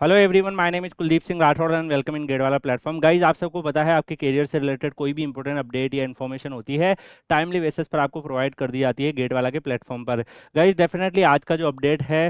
Hello everyone, my name is Kuldeep Singh Rathore and welcome in गेटवाला platform. Guys, आप सबको पता है आपके करियर से रिलेटेड कोई भी इंपॉर्टेंट अपडेट या इन्फॉर्मेशन होती है टाइमली बेसिस पर आपको प्रोवाइड कर दी जाती है गेटवाला के प्लेटफॉर्म पर। गाइज, डेफिनेटली आज का जो अपडेट है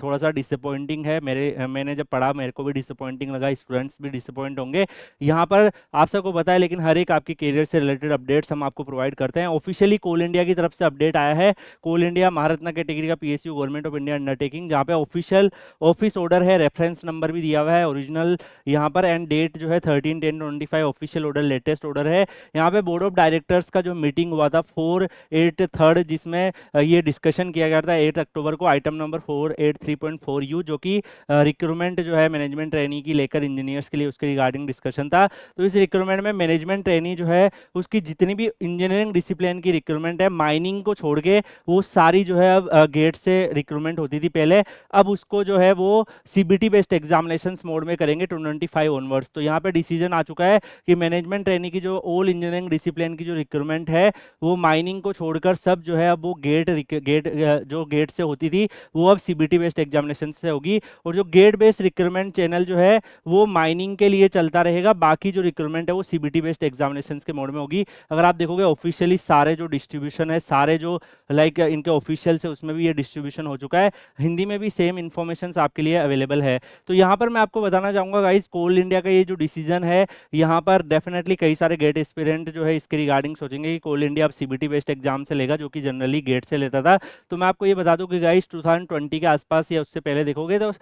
थोड़ा सा डिसअपॉइंटिंग है। मैंने जब पढ़ा मेरे को भी डिसअपॉइंटिंग लगा, स्टूडेंट्स भी डिसअपॉइंट होंगे यहाँ पर। आप सबको पता है, लेकिन हर एक आपकी करियर से रिलेटेड अपडेट्स हम आपको प्रोवाइड करते हैं। ऑफिशियली कोल इंडिया की तरफ से अपडेट आया है। कोल इंडिया महारत्ना कैटेगरी का PSU government of India undertaking, जहाँ पे ऑफिशियल ऑफिस ऑर्डर है, रेफरेंस नंबर भी दिया हुआ है ओरिजिनल यहाँ पर, एंड डेट जो है 13/10/25 ऑफिशियल ऑर्डर, लेटेस्ट ऑर्डर है। यहाँ पे बोर्ड ऑफ डायरेक्टर्स का जो मीटिंग हुआ था 4/8/3, जिसमें ये डिस्कशन किया गया था 8 अक्टूबर को, आइटम नंबर 483.4 जो कि रिक्रूटमेंट जो है मैनेजमेंट ट्रेनी की लेकर इंजीनियर्स के लिए, उसके रिगार्डिंग डिस्कशन था। तो इस रिक्रूटमेंट में मैनेजमेंट ट्रेनी जो है उसकी जितनी भी इंजीनियरिंग डिसिप्लिन की रिक्रूटमेंट है, माइनिंग को छोड़ के वो सारी जो है अब गेट से रिक्रूटमेंट होती थी पहले, अब उसको जो है वो सीबीटी बेस्ड एग्जामिनेशंस मोड में करेंगे 2025 ऑनवर्ड्स। तो यहाँ पे डिसीजन आ चुका है कि मैनेजमेंट ट्रेनिंग की जो ऑल इंजीनियरिंग डिसिप्लिन की जो रिक्रूटमेंट है, वो माइनिंग को छोड़कर सब जो है अब वो जो गेट से होती थी वो अब सीबीटी बेस्ड एग्जामिनेशन से होगी। और जो गेट बेस्ड रिक्रूटमेंट चैनल जो है वो माइनिंग के लिए चलता रहेगा, बाकी जो रिक्रूटमेंट है वो सीबीटी बेस्ड एग्जामिनेशन के मोड में होगी। अगर आप देखोगे ऑफिशियली सारे जो डिस्ट्रीब्यूशन है, सारे जो लाइक इनके ऑफिशियल से, उसमें भी ये डिस्ट्रीब्यूशन हो चुका है। हिंदी में भी सेम इन्फॉर्मेशन आपके लिए अवेलेबल है। तो यहाँ पर मैं आपको बताना चाहूँगा गाइस, कोल इंडिया का ये जो डिसीजन है, यहाँ पर डेफिनेटली कई सारे गेट एस्पिरेंट जो है इसके रिगार्डिंग सोचेंगे कि कोल इंडिया अब सीबीटी बेस्ड एग्जाम से लेगा, जो कि जनरली गेट से लेता था। तो मैं आपको ये बता दूं कि गाइस 2020 के आसपास या उससे पहले देखोगे तो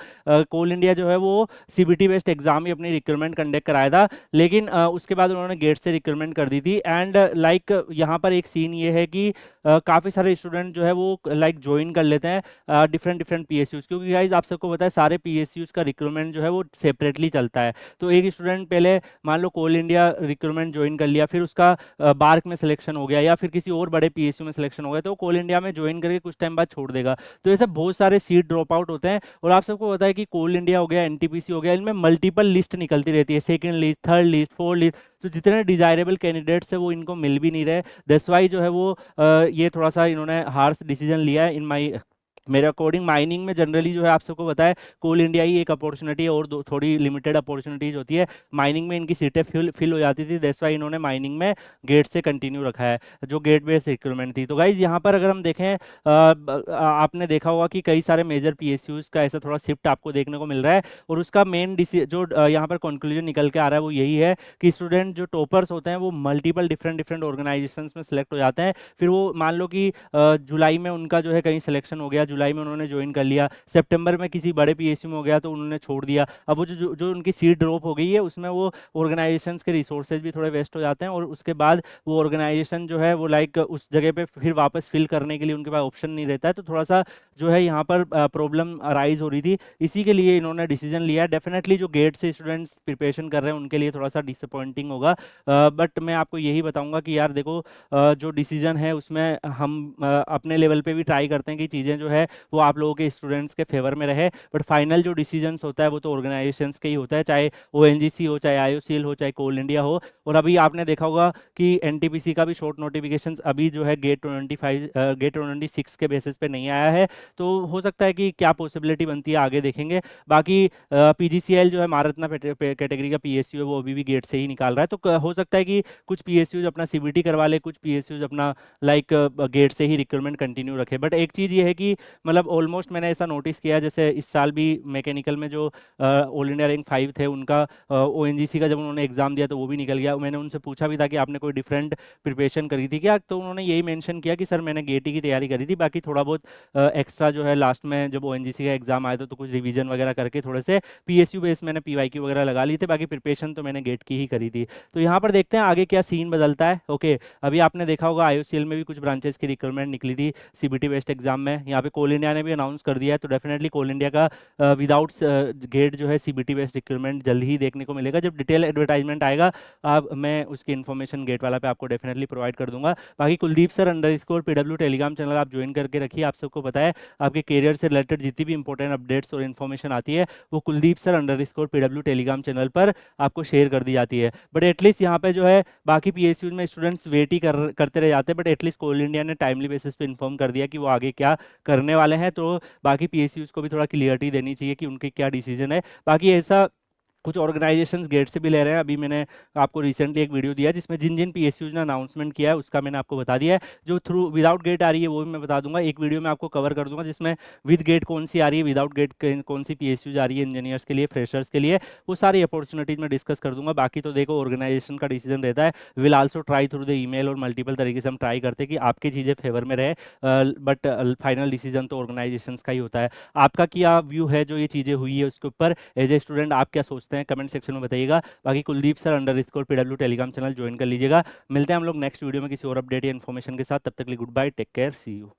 कोल इंडिया जो है वो सीबीटी बेस्ड एग्जाम ही अपनी रिक्रूटमेंट कंडक्ट कराया था, लेकिन उसके बाद उन्होंने गेट से रिक्रूटमेंट कर दी थी। एंड लाइक यहाँ पर एक सीन ये है कि काफ़ी सारे स्टूडेंट जो है वो लाइक ज्वाइन कर लेते हैं डिफरेंट डिफरेंट पीएसयूज, क्योंकि गाइज आप सबको पता है सारे पीएसयूज का रिक्रूटमेंट जो है वो सेपरेटली चलता है। तो एक स्टूडेंट पहले मान लो कोल इंडिया रिक्रूटमेंट ज्वाइन कर लिया, फिर उसका बार्क में सिलेक्शन हो गया या फिर किसी और बड़े पीएसयू में सिलेक्शन हो गया, तो कोल इंडिया में ज्वाइन करके कुछ टाइम बाद छोड़ देगा। तो ऐसे बहुत सारे सीट ड्रॉप आउट होते हैं। और आप सबको पता है कि कोल इंडिया हो गया, एनटीपीसी हो गया, इनमें मल्टीपल लिस्ट निकलती रहती है, second list, third list, fourth list. तो जितने डिजायरेबल कैंडिडेट्स है वो इनको मिल भी नहीं रहे। दैट्स वाई जो है वो ये थोड़ा सा इन्होंने हार्श डिसीजन लिया है इन माई मेरे अकॉर्डिंग। माइनिंग में जनरली जो है आप सबको पता है कोल इंडिया ही एक अपॉर्चुनिटी है, और थोड़ी लिमिटेड अपॉर्चुनिटीज होती है। माइनिंग में इनकी सीटें फिल हो जाती थी, दैट्स वाई इन्होंने माइनिंग में गेट से कंटिन्यू रखा है, जो गेट बेस्ड रिक्रूटमेंट थी। तो गाइज यहाँ पर अगर हम देखें, आपने देखा होगा कि कई सारे मेजर पीएसयूज का ऐसा थोड़ा शिफ्ट आपको देखने को मिल रहा है। और उसका मेन जो यहाँ पर कंक्लूजन निकल के आ रहा है वो यही है कि स्टूडेंट जो टॉपर्स होते हैं वो मल्टीपल डिफरेंट डिफरेंट ऑर्गेनाइजेशंस में सेलेक्ट हो जाते हैं। फिर वो मान लो कि जुलाई में उनका जो है कहीं सिलेक्शन हो गया, जुलाई में उन्होंने ज्वाइन कर लिया, सितंबर में किसी बड़े पीएसयू में हो गया तो उन्होंने छोड़ दिया। अब वो जो उनकी सीट ड्रॉप हो गई है उसमें वो ऑर्गेनाइजेशंस के रिसोर्सेज भी थोड़े वेस्ट हो जाते हैं, और उसके बाद वो ऑर्गेनाइजेशन जो है वो लाइक उस जगह पे फिर वापस फिल करने के लिए उनके पास ऑप्शन नहीं रहता है। तो थोड़ा सा जो है यहाँ पर प्रॉब्लम अराइज हो रही थी, इसी के लिए इन्होंने डिसीजन लिया। डेफिनेटली जो गेट से स्टूडेंट्स प्रिपरेशन कर रहे हैं उनके लिए थोड़ा सा डिसअपॉइंटिंग होगा, बट मैं आपको यही बताऊंगा कि यार देखो, जो डिसीजन है उसमें हम अपने लेवल पे भी ट्राई करते हैं कि चीज़ें जो है वो आप लोगों के स्टूडेंट्स के फेवर में रहे, बट फाइनल जो डिसीजंस होता है वो तो ऑर्गेनाइजेशंस के ही होता है, चाहे ओएनजीसी हो, चाहे आईओसीएल हो, चाहे कोल इंडिया हो। और अभी आपने देखा होगा कि एनटीपीसी का भी शॉर्ट नोटिफिकेशंस अभी जो है गेट 26 के बेसिस पे नहीं आया है। तो हो सकता है कि क्या पॉसिबिलिटी बनती है, आगे देखेंगे। बाकी पीजीसीएल जो है महारत्ना कैटेगरी का पीएसयू है, वो अभी भी गेट से ही निकाल रहा है। तो हो सकता है कि कुछ पीएसयूज अपना सीबीटी करवा ले, कुछ पीएसयूज अपना लाइक गेट से ही रिक्रूटमेंट कंटिन्यू रखे। बट एक चीज़ ये है कि मतलब ऑलमोस्ट मैंने ऐसा नोटिस किया, जैसे इस साल भी मैकेनिकल में जो ऑल इंडिया रैंक 5 थे उनका ओएनजीसी का जब उन्होंने एग्जाम दिया तो वो भी निकल गया। मैंने उनसे पूछा भी था कि आपने कोई डिफरेंट प्रिपरेशन करी थी क्या, तो उन्होंने यही मेंशन किया कि सर मैंने गेटी की तैयारी करी थी, बाकी थोड़ा बहुत एक्स्ट्रा जो है लास्ट में जब ओएनजीसी का एग्जाम आया था तो कुछ रिवीजन वगैरह करके थोड़े से पीएसयू बेस मैंने पीवाईक्यू वगैरह लगा ली थे, बाकी प्रिपरेशन तो मैंने गेट की ही करी थी। तो यहाँ पर देखते हैं आगे क्या सीन बदलता है। ओके, अभी आपने देखा होगा आईओसीएल में भी कुछ ब्रांचेस की रिक्रूटमेंट निकली थी सीबीटी बेस्ड एग्जाम में, यहाँ पे कोल इंडिया ने भी अनाउंस कर दिया है। तो डेफिनेटली कोल इंडिया का विदाउट गेट जो है सीबीटी बेस्ड रिक्रूटमेंट जल्द ही देखने को मिलेगा। जब डिटेल एडवर्टाइजमेंट आएगा अब मैं उसकी इन्फॉर्मेशन गेट वाला पे आपको डेफिनेटली प्रोवाइड कर दूंगा। बाकी Kuldeep sir underscore PW Telegram channel आप ज्वाइन करके रखिए। आप सबको पता है आपके करियर से रिलेटेड जितनी भी इंपॉर्टेंट अपडेट्स और इन्फॉर्मेशन आती है वो Kuldeep sir underscore PW Telegram channel पर आपको शेयर कर दी जाती है। बट एटलीस्ट यहाँ पे जो है बाकी पीएसयूज में स्टूडेंट्स वेट ही करते रह जाते हैं, बट एटलीस्ट कोल इंडिया ने टाइमली बेसिस पे इन्फॉर्म कर दिया कि वो आगे क्या करने वाले हैं, तो बाकी पीएसयूज को भी थोड़ा क्लियरिटी देनी चाहिए कि उनके क्या डिसीजन है। बाकी ऐसा कुछ ऑर्गेनाइजेशंस गेट से भी ले रहे हैं। अभी मैंने आपको रिसेंटली एक वीडियो दिया जिसमें जिन जिन पीएसयूज ने अनाउंसमेंट किया है उसका मैंने आपको बता दिया है। जो थ्रू विदाउट गेट आ रही है वो भी मैं बता दूंगा, एक वीडियो में आपको कवर कर दूंगा जिसमें विद गेट कौन सी आ रही है, विदाउट गेट कौन सी पीएसयूज आ रही है इंजीनियर्स के लिए, फ्रेशर्स के लिए, वो सारी अपॉर्चुनिटीज में डिस्कस कर दूंगा। बाकी तो देखो ऑर्गेनाइजेशन का डिसीजन रहता है। Will also try through the email और मल्टीपल तरीके से हम ट्राई करते हैं कि आपकी चीज़ें फेवर में रहे, बट फाइनल डिसीजन तो ऑर्गेनाइजेशन का ही होता है। आपका क्या व्यू है जो ये चीज़ें हुई है उसके ऊपर, एज ए स्टूडेंट आप क्या सोचते हैं, कमेंट सेक्शन में बताइएगा। बाकी Kuldeep sir _ PW Telegram channel join कर लीजिएगा। मिलते हैं हम लोग नेक्स्ट वीडियो में किसी और अपडेट या इन्फॉर्मेशन के साथ। तब तक के लिए goodbye, take care, see you.